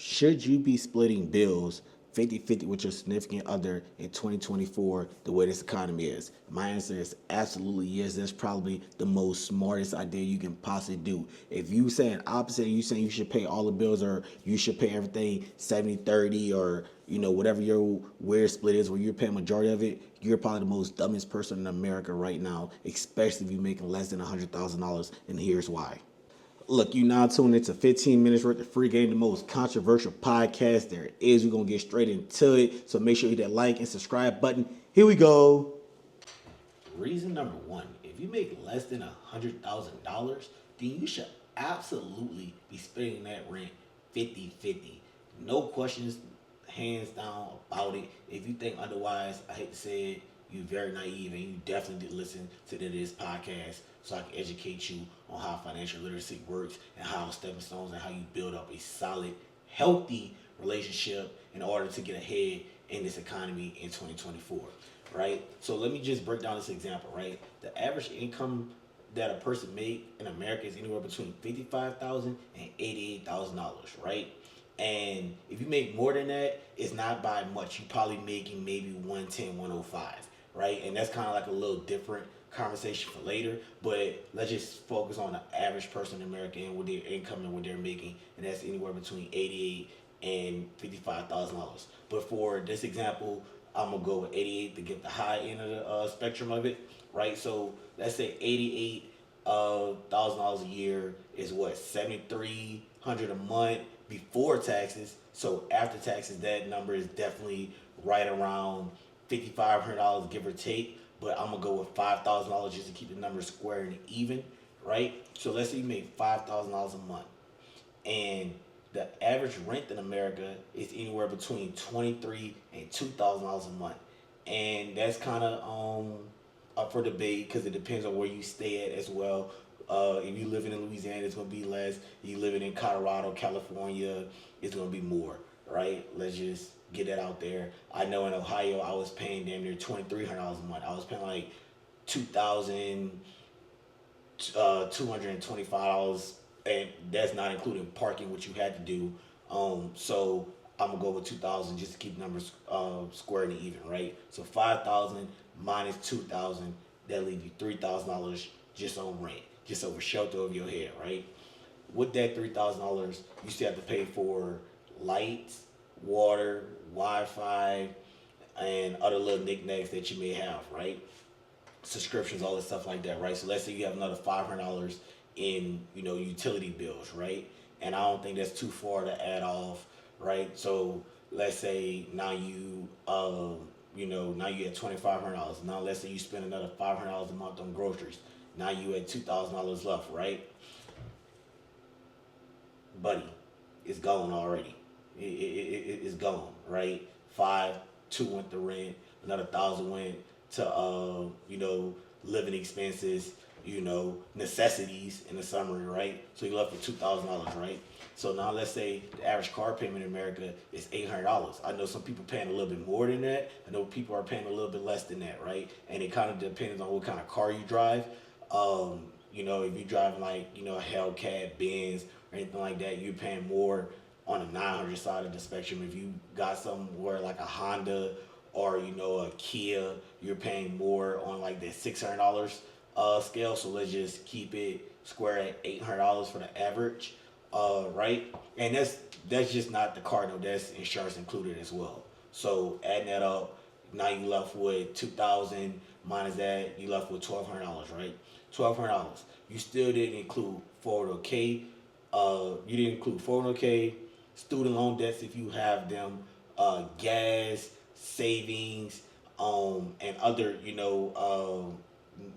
Should you be splitting bills 50-50 with your significant other in 2024 the way this economy is? My answer is absolutely yes. That's probably the most smartest idea you can possibly do. If you saying opposite, you saying you should pay all the bills or you should pay everything 70-30 or whatever your weird split is where you're paying majority of it, you're probably the most dumbest person in America right now, especially if you're making less than $100,000. And here's why. Look, you now tuned into 15 minutes worth of free game, the most controversial podcast there is. We're gonna get straight into it. So make sure you hit that like and subscribe button. Here we go. Reason number one, if you make less than $100,000, then you should absolutely be splitting that rent 50-50. No questions, hands down about it. If you think otherwise, I hate to say it, you're very naive and you definitely did listen to this podcast so I can educate you on how financial literacy works and how stepping stones and how you build up a solid, healthy relationship in order to get ahead in this economy in 2024, right? So let me just break down this example, right? The average income that a person make in America is anywhere between $55,000 and $88,000, right? And if you make more than that, it's not by much. You probably making maybe 110, 105, right? And that's kind of like a little different conversation for later. But let's just focus on the average person in America and what their income and what they're making, and that's anywhere between 88 and $55,000. But for this example, I'm gonna go with 88 to get the high end of the spectrum of it, right? So let's say 88 $1,000 a year is what, 7,300 a month before taxes. So after taxes, that number is definitely right around $5,500, give or take. But I'm gonna go with $5,000 just to keep the numbers square and even, right? So let's say you make $5,000 a month, and the average rent in America is anywhere between $23 and $2,000 a month, and that's kind of up for debate because it depends on where you stay at as well. If you living in Louisiana, it's gonna be less. If you living in Colorado, California, it's gonna be more, right? Let's just get that out there. I know in Ohio, I was paying damn near $2,300 a month. I was paying like 2,000 $225, and that's not including parking, which you had to do. So I'm gonna go with 2,000 just to keep numbers square and even, right? So 5,000 minus 2,000, that leaves you $3,000 just on rent, just over shelter over your head, right? With that $3,000, you still have to pay for lights, water, Wi-Fi, and other little knickknacks that you may have, right? Subscriptions, all this stuff like that, right? So let's say you have another $500 in utility bills, right? And I don't think that's too far to add off, right? So let's say now now you at $2,500. Now let's say you spend another $500 a month on groceries. Now you at $2,000 left, right? Buddy, it's gone already. It's gone, right? Five, two went to rent, another 1,000 went to living expenses, necessities in the summary, right? So you left with $2,000, right? So now let's say the average car payment in America is $800. I know some people paying a little bit more than that. I know people are paying a little bit less than that, right? And it kind of depends on what kind of car you drive. If you're driving like a Hellcat, Benz, or anything like that, you're paying more on the 900 side of the spectrum. If you got somewhere like a Honda or a Kia, you're paying more on like that $600 scale. So let's just keep it square at $800 for the average, right? And that's just not the car, though. That's insurance included as well. So adding that up, now you left with 2,000 minus that, you left with $1,200, right? $1,200. You still didn't include 401k. You didn't include 401k, student loan debts if you have them, gas, savings, and other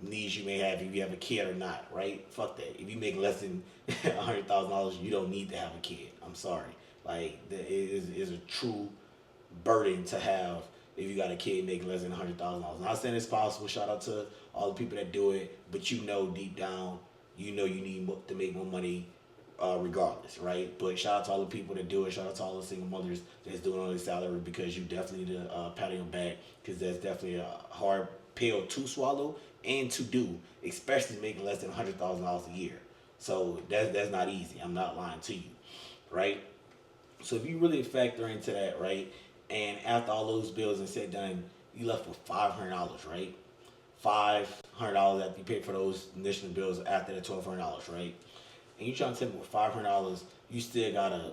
needs you may have if you have a kid or not, right? Fuck that. If you make less than $100,000, you don't need to have a kid. I'm sorry. Like it is a true burden to have if you got a kid making less than $100,000. Not saying it's possible. Shout out to all the people that do it, but deep down, you need to make more money regardless, right? But shout out to all the people that do it. Shout out to all the single mothers that's doing all this salary, because you definitely need to pat on your back, because that's definitely a hard pill to swallow and to do, especially making less than $100,000 a year. So that's not easy. I'm not lying to you, right? So if you really factor into that, right, and after all those bills and said done, you left with $500, right? $500 after you pay for those initial bills after the $1,200, right? And you trying to tell me with $500, you still gotta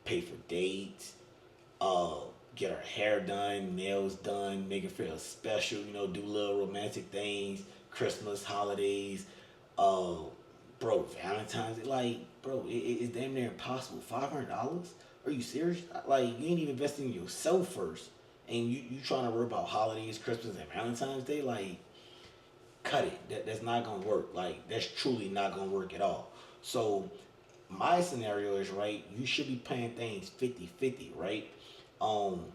pay for dates, uh, get her hair done, nails done, make her feel special, do little romantic things, Christmas, holidays, uh, bro, Valentine's Day, like, bro, it's damn near impossible. $500? Are you serious? Like, you ain't even investing in yourself first, and you trying to worry about holidays, Christmas, and Valentine's Day, like, cut it. That's not gonna work. Like, that's truly not gonna work at all. So my scenario is, right, you should be paying things 50-50, right? Um,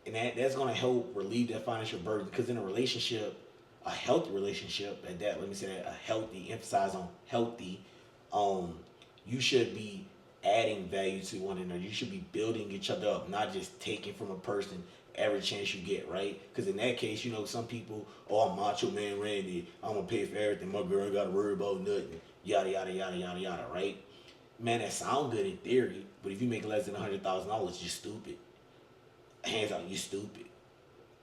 and that's gonna help relieve that financial burden because in a relationship, a healthy relationship at that, let me say that, a healthy, emphasize on healthy, um, you should be adding value to one another. You should be building each other up, not just taking from a person every chance you get, right? Because in that case, some people, oh, I'm macho man Randy, I'm gonna pay for everything. My girl ain't gotta worry about nothing. Yada yada yada yada yada, right? Man, that sound good in theory, but if you make less than $100,000, you're stupid. Hands out, you're stupid.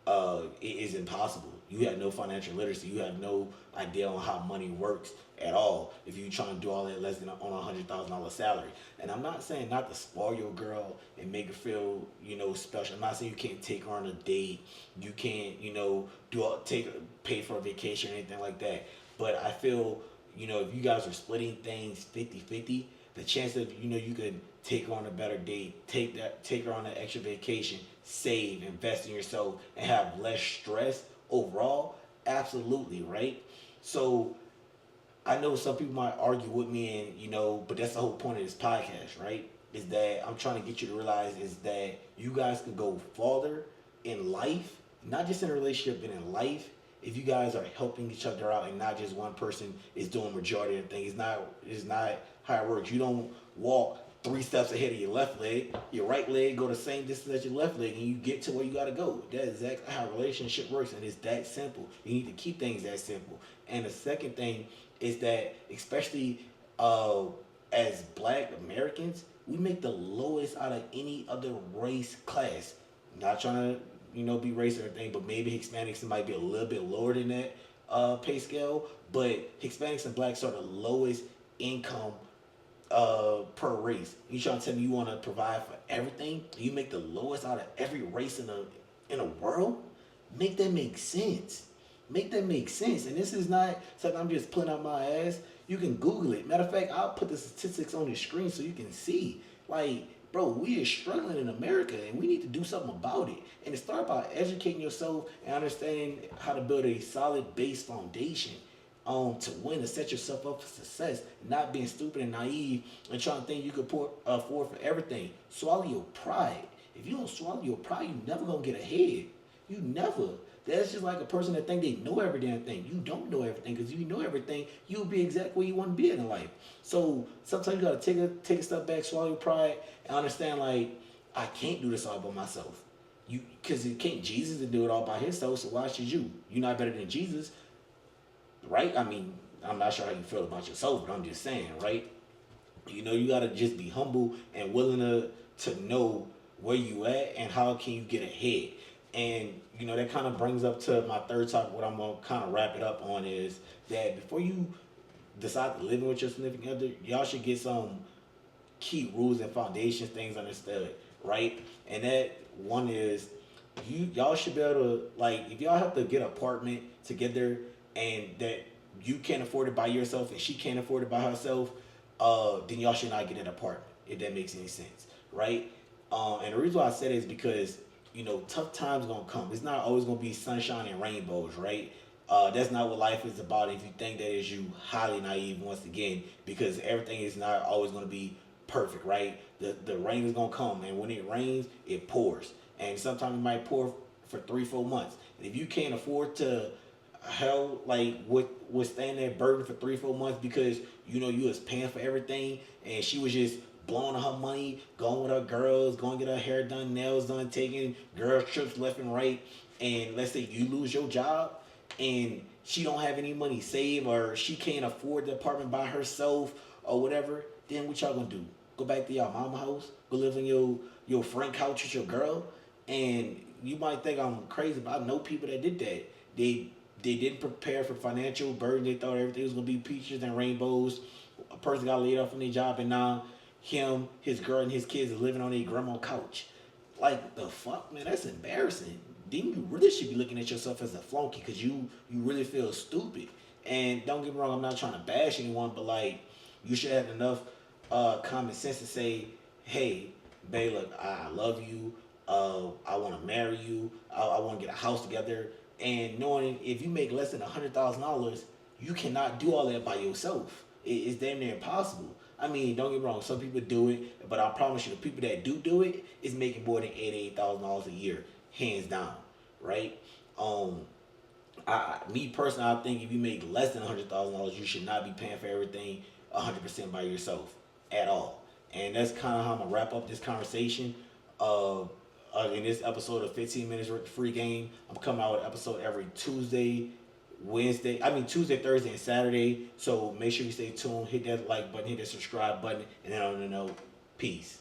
It is impossible. You have no financial literacy. You have no idea on how money works at all. If you try to do all that less than on $100,000 salary, and I'm not saying not to spoil your girl and make her feel special. I'm not saying you can't take her on a date. You can't pay for a vacation or anything like that. But I feel if you guys are splitting things 50-50, the chance of you could take her on a better date, take her on an extra vacation, save, invest in yourself, and have less stress overall. Absolutely, right? So I know some people might argue with me, and but that's the whole point of this podcast, right? Is that I'm trying to get you to realize is that you guys can go farther in life, not just in a relationship, but in life, if you guys are helping each other out and not just one person is doing majority of the thing. It's not how it works. You don't walk 3 steps ahead of your left leg. Your right leg go the same distance as your left leg, and you get to where you gotta go. That's exactly how a relationship works, and it's that simple. You need to keep things that simple. And the second thing is that, especially uh, as Black Americans, we make the lowest out of any other race class. Not trying to be racist or anything, but maybe Hispanics might be a little bit lower than that pay scale. But Hispanics and Blacks are the lowest income per race. You trying to tell me you want to provide for everything? You make the lowest out of every race in the world? Make that make sense. Make that make sense. And this is not something I'm just putting out my ass. You can Google it. Matter of fact, I'll put the statistics on the screen so you can see. Like, bro, we are struggling in America and we need to do something about it. And it start by educating yourself and understanding how to build a solid base foundation to win and set yourself up for success, not being stupid and naive and trying to think you could afford for everything. Swallow your pride. If you don't swallow your pride, you never gonna get ahead. You never. That's just like a person that think they know every damn thing. You don't know everything, because if you know everything, you'll be exactly where you want to be in life. So sometimes you gotta take a step back, swallow your pride, and understand like I can't do this all by myself. Because it can't Jesus to do it all by himself. So why should you? You're not better than Jesus, right? I mean, I'm not sure how you feel about yourself, but I'm just saying, right? You gotta just be humble and willing to know where you at and how can you get ahead. And that kind of brings up to my third topic. What I'm gonna kind of wrap it up on is that before you decide to live with your significant other, y'all should get some key rules and foundations, things understood, right? And that one is y'all should be able to, like, if y'all have to get an apartment together and that you can't afford it by yourself and she can't afford it by herself, then y'all should not get an apartment, if that makes any sense, right? And the reason why I said it is because tough times gonna come. It's not always gonna be sunshine and rainbows, right? That's not what life is about. If you think that is, you highly naive once again, because everything is not always gonna be perfect, right? The rain is gonna come, and when it rains, it pours, and sometimes it might pour for 3-4 months. And if you can't afford to withstand that burden for 3-4 months because you was paying for everything and she was just blowing her money, going with her girls, going to get her hair done, nails done, taking girl trips left and right, and let's say you lose your job and she don't have any money saved or she can't afford the apartment by herself or whatever, then what y'all gonna do? Go back to y'all mama house? Go live in your your front couch with your girl, and you might think I'm crazy, but I know people that did that. They didn't prepare for financial burden. They thought everything was gonna be peaches and rainbows. A person got laid off from their job, and now him, his girl, and his kids are living on their grandma's couch. Like the fuck, man, that's embarrassing. Then you really should be looking at yourself as a flunky because you really feel stupid. And don't get me wrong, I'm not trying to bash anyone, but like you should have enough common sense to say, hey, babe, look, I love you. I want to marry you. I want to get a house together. And knowing if you make less than $100,000, you cannot do all that by yourself. It's damn near impossible. I mean, don't get me wrong. Some people do it, but I promise you, the people that do it is making more than $88,000 a year, hands down, right? Um, me personally, I think if you make less than $100,000, you should not be paying for everything 100% by yourself at all. And that's kind of how I'm gonna wrap up this conversation. In this episode of 15 Minutes Free Game, I'm coming out with an episode every Tuesday, Tuesday, Thursday, and Saturday. So make sure you stay tuned, hit that like button, hit that subscribe button, and then on the note, peace.